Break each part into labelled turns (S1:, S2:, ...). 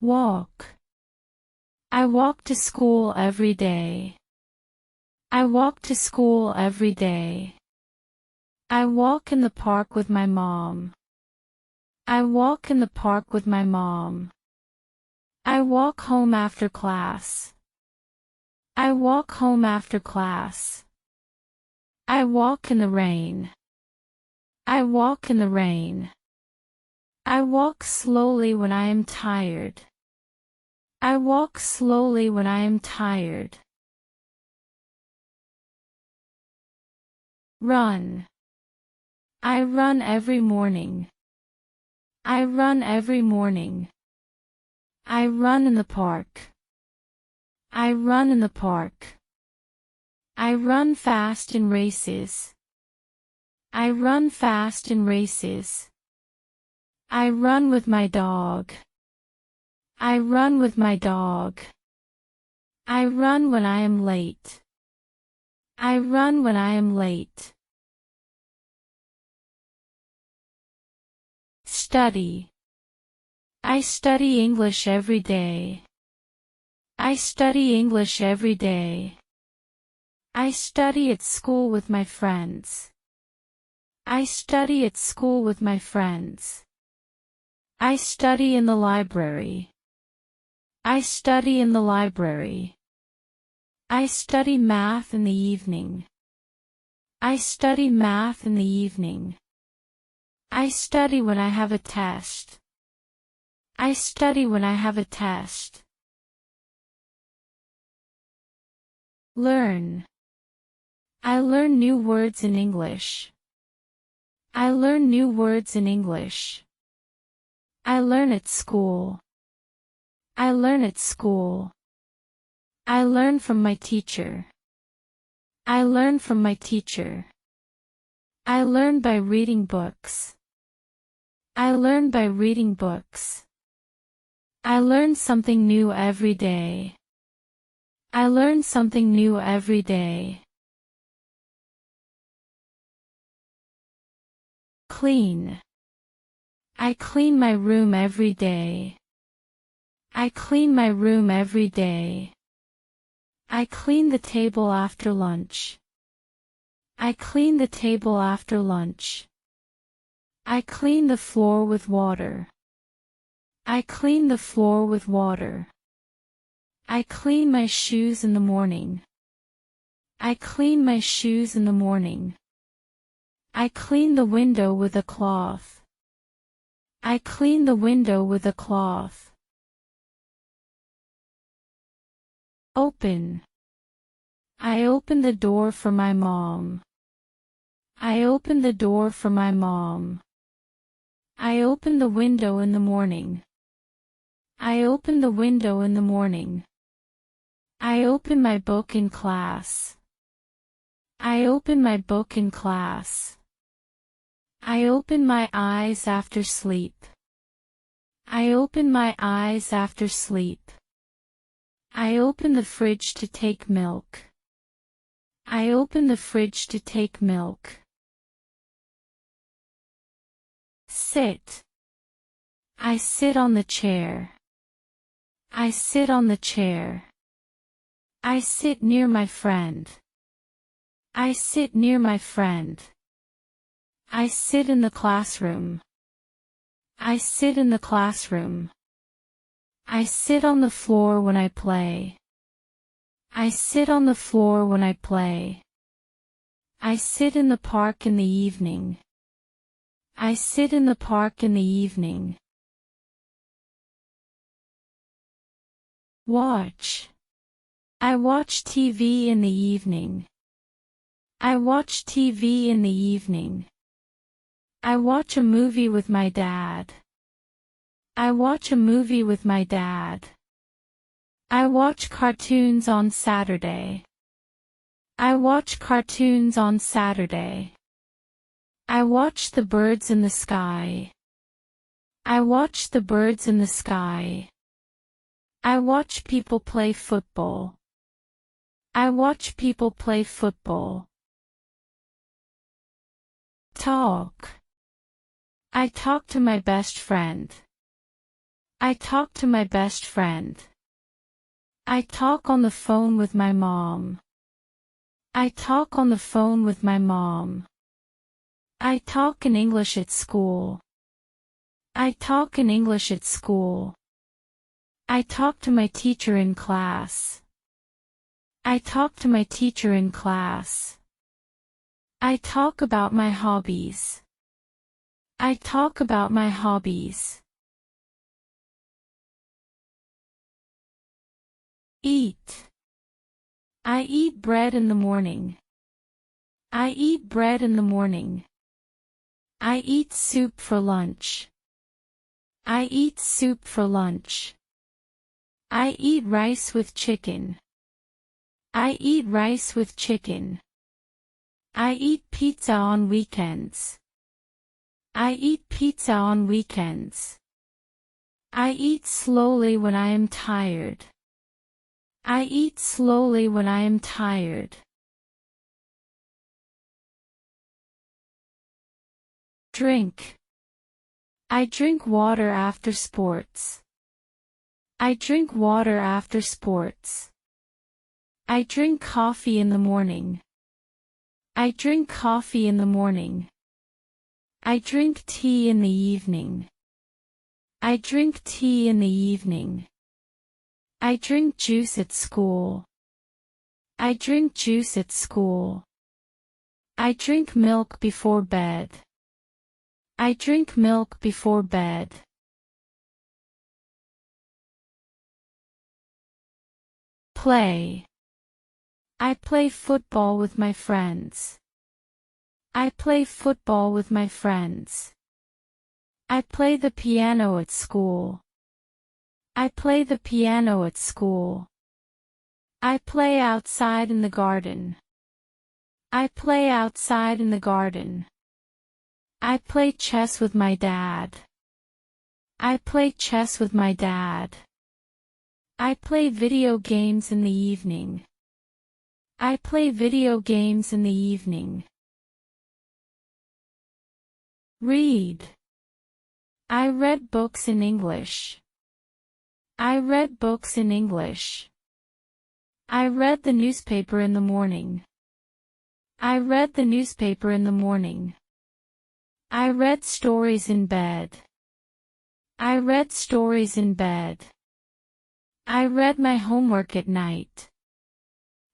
S1: Walk. I walk to school every day. I walk to school every day. I walk in the park with my mom. I walk in the park with my mom. I walk home after class. I walk home after class. I walk in the rain. I walk in the rain. I walk slowly when I am tired. I walk slowly when I am tired. Run. I run every morning. I run every morning. I run in the park. I run in the park. I run fast in races. I run fast in races. I run with my dog. I run with my dog. I run when I am late. I run when I am late. Study. I study English every day. I study English every day. I study at school with my friends. I study at school with my friends. I study in the library. I study in the library. I study math in the evening. I study math in the evening. I study when I have a test. I study when I have a test. Learn. I learn new words in English. I learn new words in English. I learn at school. I learn at school. I learn from my teacher. I learn from my teacher. I learn by reading books. I learn by reading books. I learn something new every day. I learn something new every day. Clean. I clean my room every day. I clean my room every day. I clean the table after lunch. I clean the table after lunch. I clean the floor with water. I clean the floor with water. I clean my shoes in the morning. I clean my shoes in the morning. I clean the window with a cloth. I clean the window with a cloth. Open. I open the door for my mom. I open the door for my mom. I open the window in the morning. I open the window in the morning. I open my book in class. I open my book in class. I open my eyes after sleep. I open my eyes after sleep. I open the fridge to take milk. I open the fridge to take milk. Sit. I sit on the chair. I sit on the chair. I sit near my friend. I sit near my friend. I sit in the classroom. I sit in the classroom. I sit on the floor when I play. I sit on the floor when I play. I sit in the park in the evening. I sit in the park in the evening. Watch. I watch TV in the evening. I watch TV in the evening. I watch a movie with my dad. I watch a movie with my dad. I watch cartoons on Saturday. I watch cartoons on Saturday. I watch the birds in the sky. I watch the birds in the sky. I watch people play football. I watch people play football. Talk. I talk to my best friend. I talk to my best friend. I talk on the phone with my mom. I talk on the phone with my mom. I talk in English at school. I talk in English at school. I talk to my teacher in class. I talk to my teacher in class. I talk about my hobbies. I talk about my hobbies. Eat. I eat bread in the morning. I eat bread in the morning. I eat soup for lunch. I eat soup for lunch. I eat rice with chicken. I eat rice with chicken. I eat pizza on weekends. I eat pizza on weekends. I eat slowly when I am tired. I eat slowly when I am tired. Drink. I drink water after sports. I drink water after sports. I drink coffee in the morning. I drink coffee in the morning. I drink tea in the evening. I drink tea in the evening. I drink juice at school. I drink juice at school. I drink milk before bed. I drink milk before bed. Play. I play football with my friends. I play football with my friends. I play the piano at school. I play the piano at school. I play outside in the garden. I play outside in the garden. I play chess with my dad. I play chess with my dad. I play video games in the evening. I play video games in the evening. Read. I read books in English. I read books in English. I read the newspaper in the morning. I read the newspaper in the morning. I read stories in bed. I read stories in bed. I read my homework at night.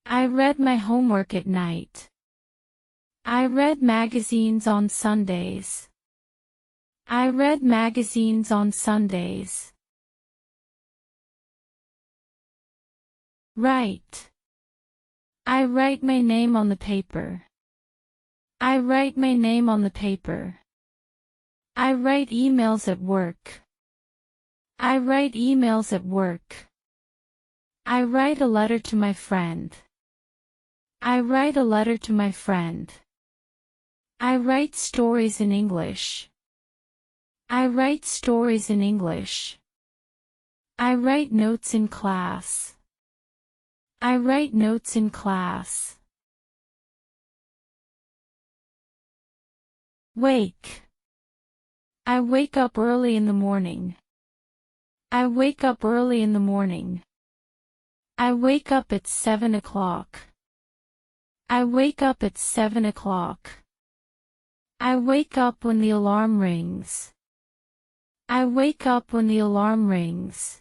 S1: I read my homework at night. I read magazines on Sundays. I read magazines on Sundays. Write. I write my name on the paper. I write my name on the paper. I write emails at work. I write emails at work. I write a letter to my friend. I write a letter to my friend. I write stories in English. I write stories in English. I write notes in class. I write notes in class. Wake. I wake up early in the morning. I wake up early in the morning. I wake up at 7 o'clock. I wake up at 7 o'clock. I wake up when the alarm rings. I wake up when the alarm rings.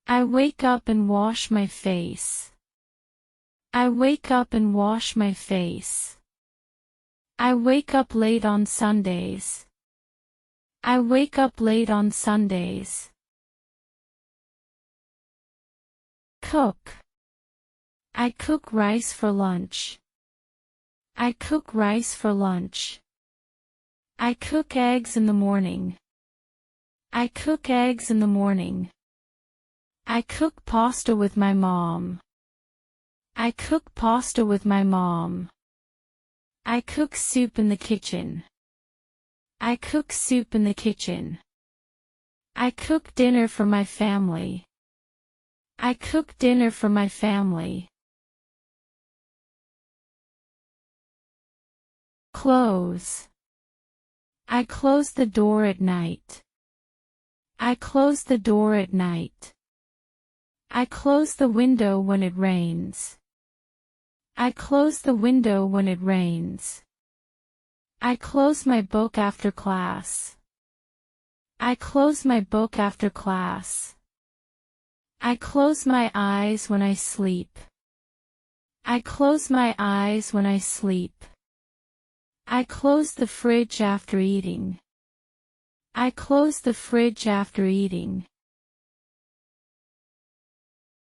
S1: I wake up and wash my face. I wake up and wash my face. I wake up late on Sundays. I wake up late on Sundays. Cook. I cook rice for lunch. I cook rice for lunch. I cook eggs in the morning. I cook eggs in the morning. I cook pasta with my mom. I cook pasta with my mom. I cook soup in the kitchen. I cook soup in the kitchen. I cook dinner for my family. I cook dinner for my family. Close. I close the door at night. I close the door at night. I close the window when it rains. I close the window when it rains. I close my book after class. I close my book after class. I close my eyes when I sleep. I close my eyes when I sleep. I close the fridge after eating. I close the fridge after eating.